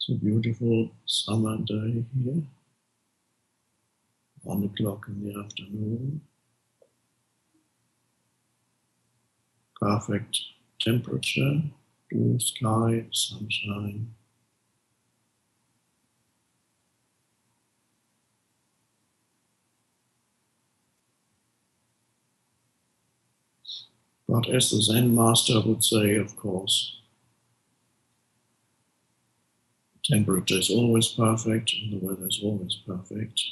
It's a beautiful summer day here, 1 o'clock in the afternoon. Perfect temperature, blue sky, sunshine. But as the Zen master would say, of course, the temperature is always perfect and the weather is always perfect.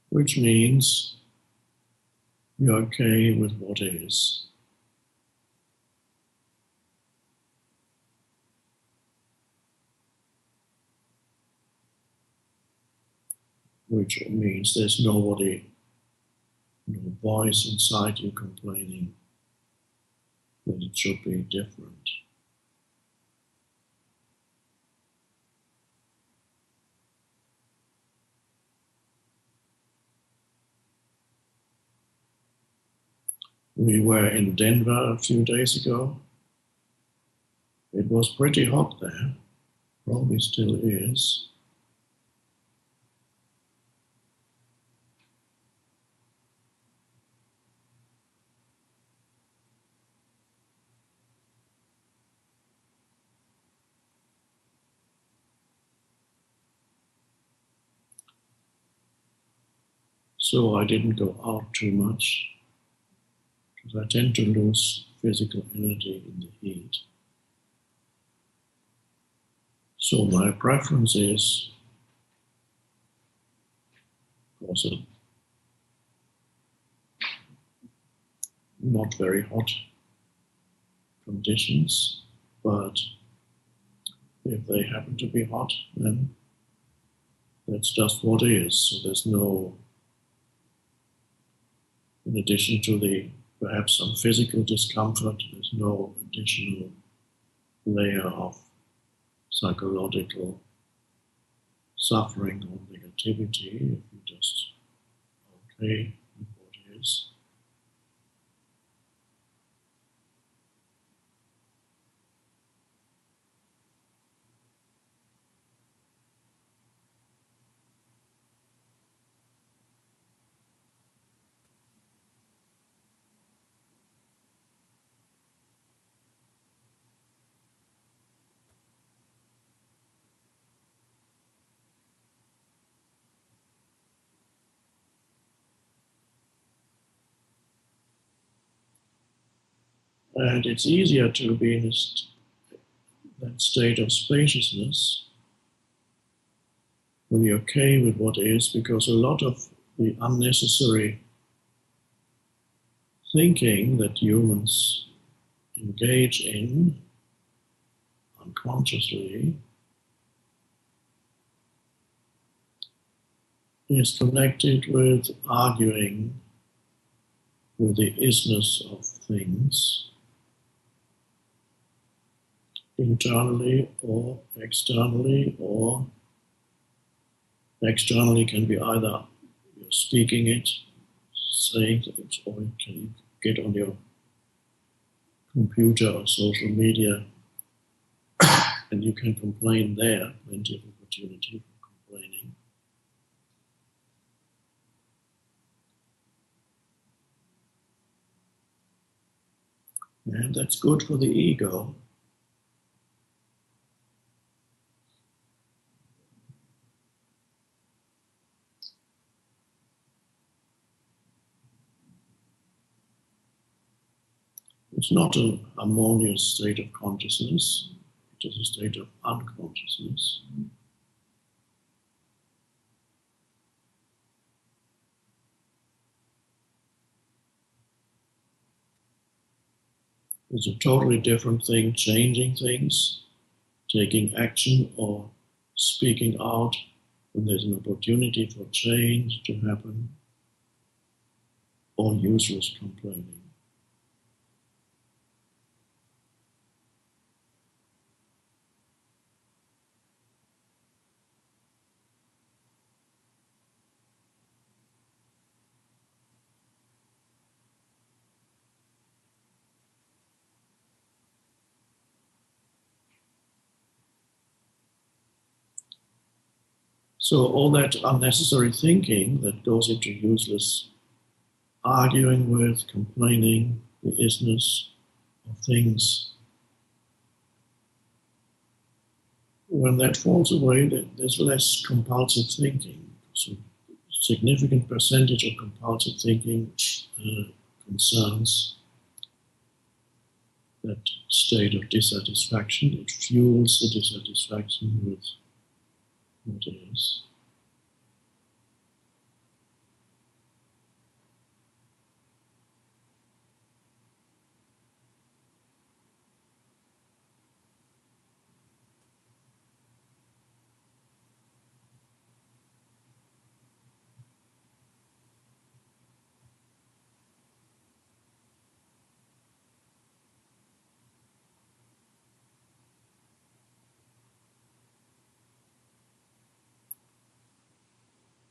Which means you're okay with what is. Which means there's nobody, no voice inside you complaining that it should be different. We were in Denver a few days ago. It was pretty hot there, probably still is. So I didn't go out too much because I tend to lose physical energy in the heat. So my preference is also not very hot conditions, but if they happen to be hot, then that's just what is. So there's no, in addition to the perhaps some physical discomfort, there's no additional layer of psychological suffering or negativity if you just okay with what is. And it's easier to be in that state of spaciousness when you're okay with what is, because a lot of the unnecessary thinking that humans engage in unconsciously is connected with arguing with the isness of things, internally or externally, or externally can be either you're speaking it, saying it, or you can get on your computer or social media and you can complain there, plenty of opportunity for complaining. And that's good for the ego. It's not a harmonious state of consciousness, it is a state of unconsciousness. It's a totally different thing, changing things, taking action or speaking out when there's an opportunity for change to happen, or useless complaining. So all that unnecessary thinking that goes into useless arguing with, complaining, the isness of things, when that falls away, there's less compulsive thinking. So a significant percentage of compulsive thinking concerns that state of dissatisfaction. It fuels the dissatisfaction with what is.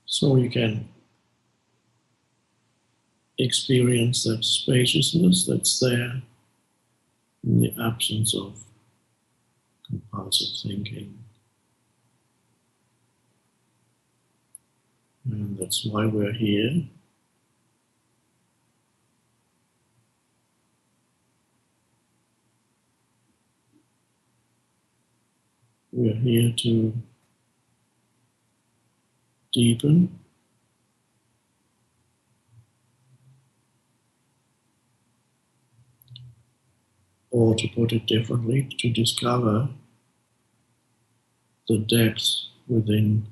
So you can experience that spaciousness that's there in the absence of compulsive thinking. And that's why we're here. We're here to deepen, or to put it differently, to discover the depth within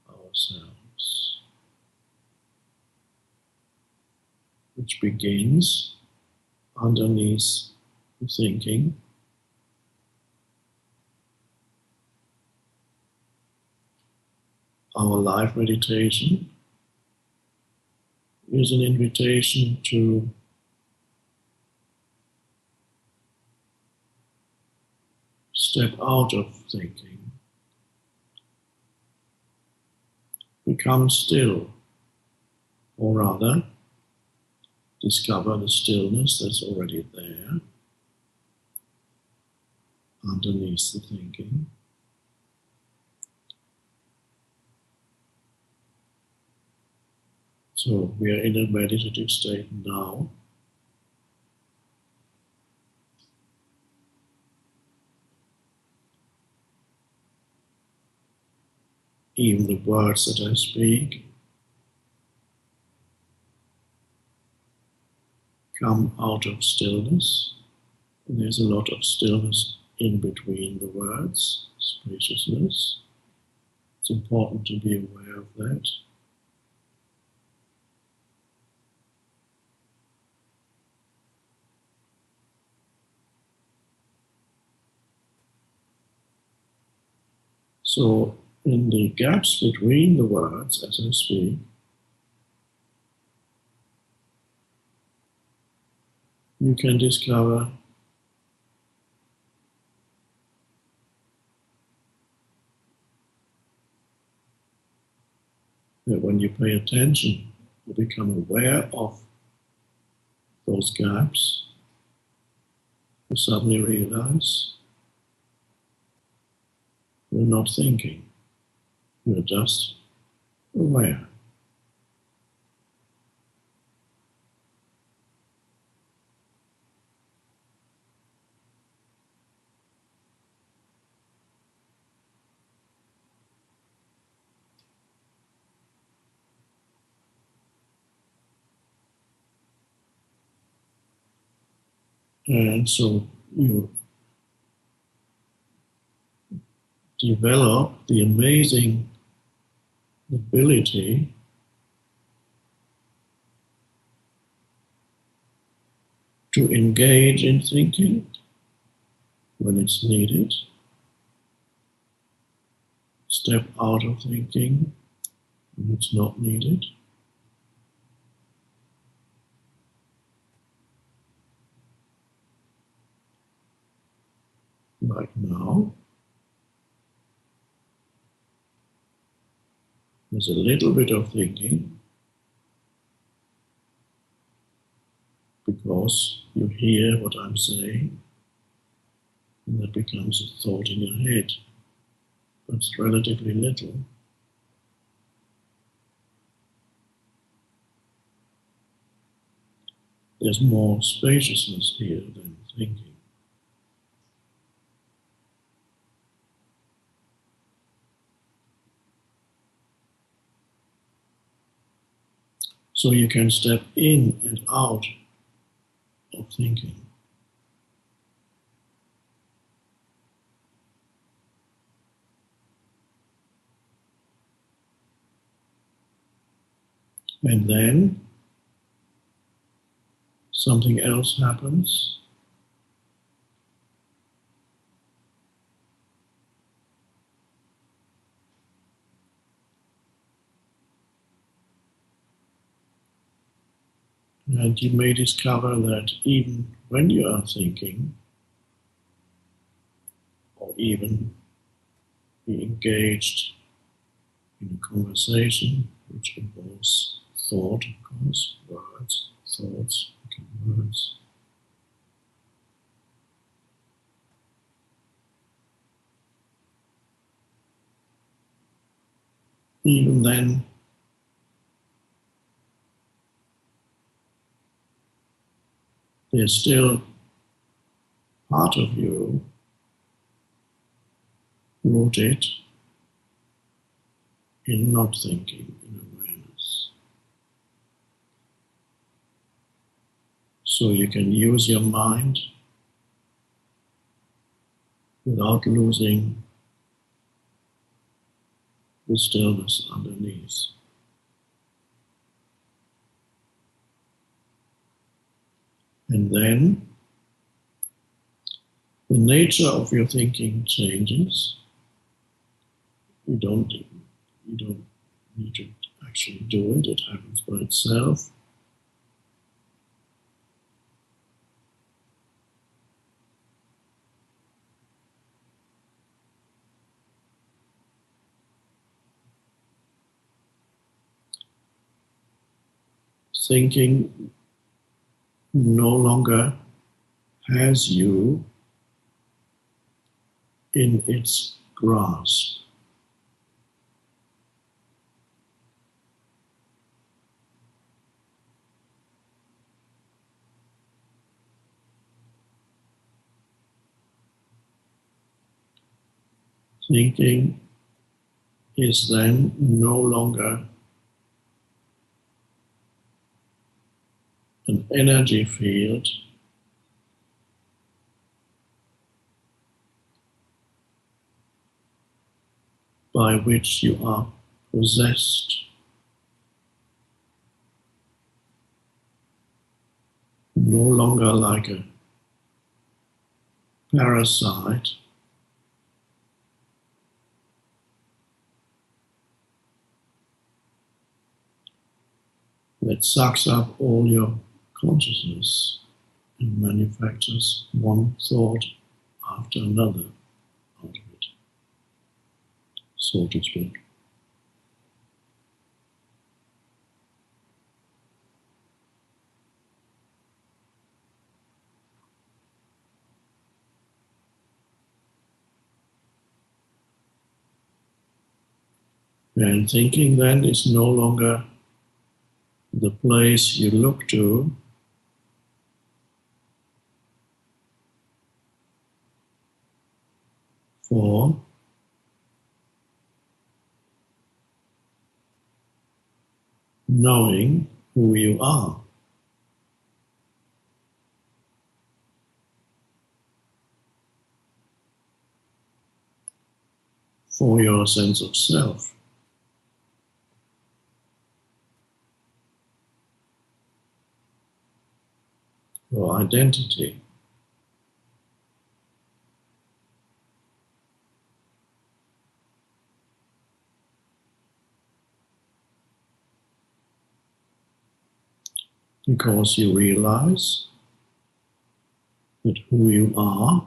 ourselves, which begins underneath the thinking. Our life meditation is an invitation to step out of thinking, become still, or rather, discover the stillness that's already there underneath the thinking. So we are in a meditative state now. Even the words that I speak come out of stillness. And there's a lot of stillness in between the words, spaciousness. It's important to be aware of that. So in the gaps between the words as I speak, you can discover that when you pay attention, you become aware of those gaps, you suddenly realize you're not thinking, you're just aware. And so you develop the amazing ability to engage in thinking when it's needed, step out of thinking when it's not needed. Like now, there's a little bit of thinking because you hear what I'm saying and that becomes a thought in your head. But it's relatively little. there's more spaciousness here than thinking. So you can step in and out of thinking. And then something else happens. And you may discover that even when you are thinking, or even be engaged in a conversation which involves thought, of course, words, thoughts become words. Even then, there's still part of you rooted in not thinking, in awareness. So you can use your mind without losing the stillness underneath. And then the nature of your thinking changes. You don't need to actually do it, it happens by itself. Thinking no longer has you in its grasp. Thinking is then no longer an energy field by which you are possessed. No longer like a parasite that sucks up all your consciousness and manufactures one thought after another out of it, so to speak. And thinking then is no longer the place you look to for knowing who you are. For your sense of self. Your identity. Because you realize that who you are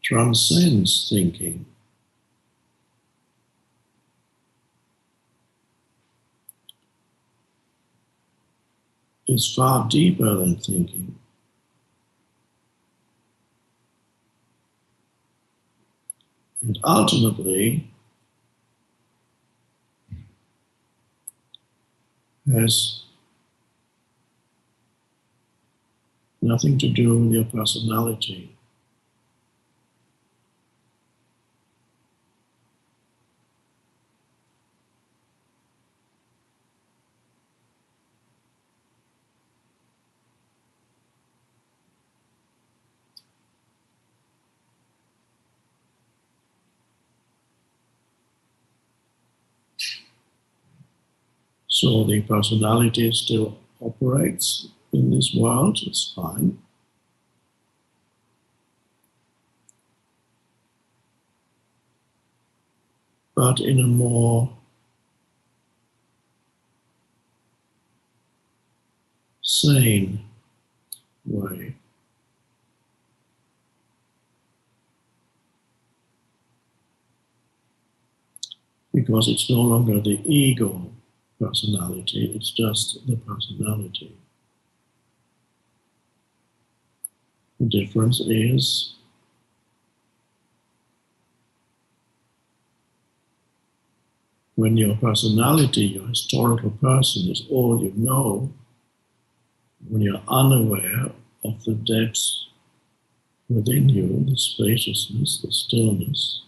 transcends thinking. Is far deeper than thinking. And ultimately, has nothing to do with your personality. So the personality still operates in this world, it's fine. But in a more sane way. Because it's no longer the ego personality, it's just the personality. The difference is when your personality, your historical person, is all you know, when you're unaware of the depths within you, the spaciousness, the stillness,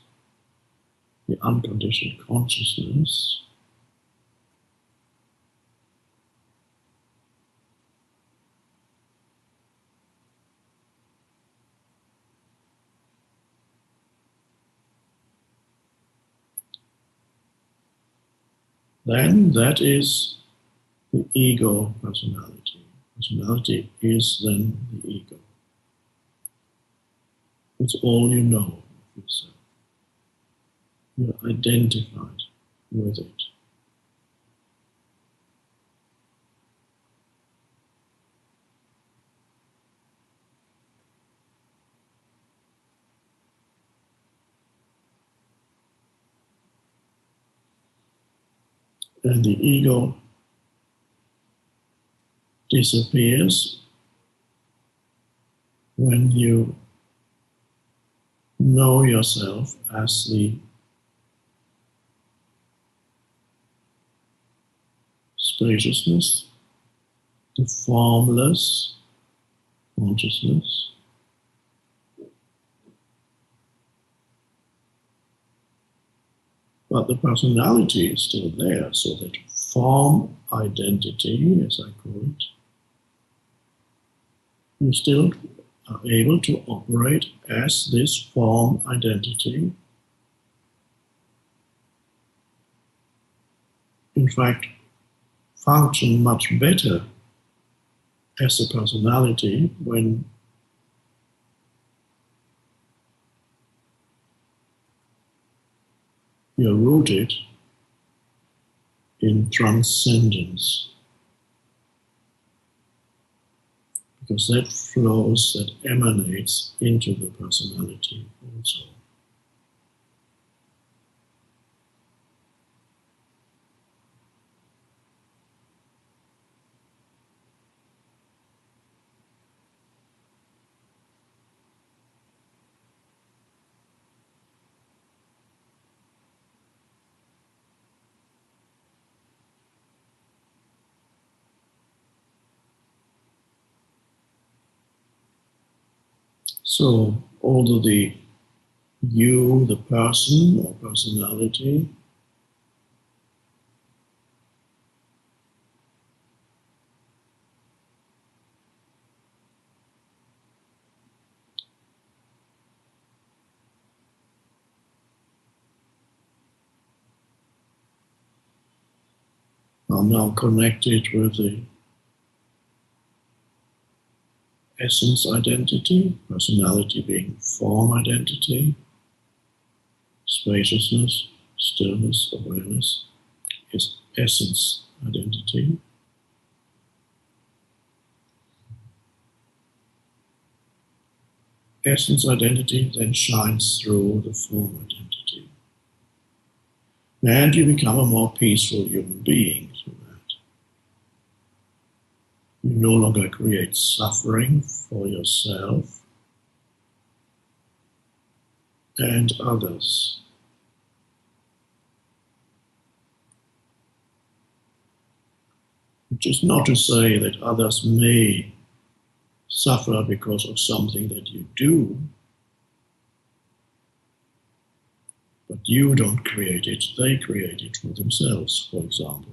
the unconditioned consciousness, then that is the ego personality. Personality is then the ego. It's all you know of yourself. You're identified with it. And the ego disappears when you know yourself as the spaciousness, the formless consciousness, but the personality is still there, so that form identity, as I call it, you still are able to operate as this form identity. In fact, function much better as a personality when you're rooted in transcendence. Because that flows, that emanates into the personality also. So, although the you, the person or personality, are now connected with the essence identity, personality being form identity, spaciousness, stillness, awareness is essence identity. Essence identity then shines through the form identity. And you become a more peaceful human being through that. You no longer create suffering for yourself and others. which is not to say that others may suffer because of something that you do, but you don't create it, they create it for themselves, for example.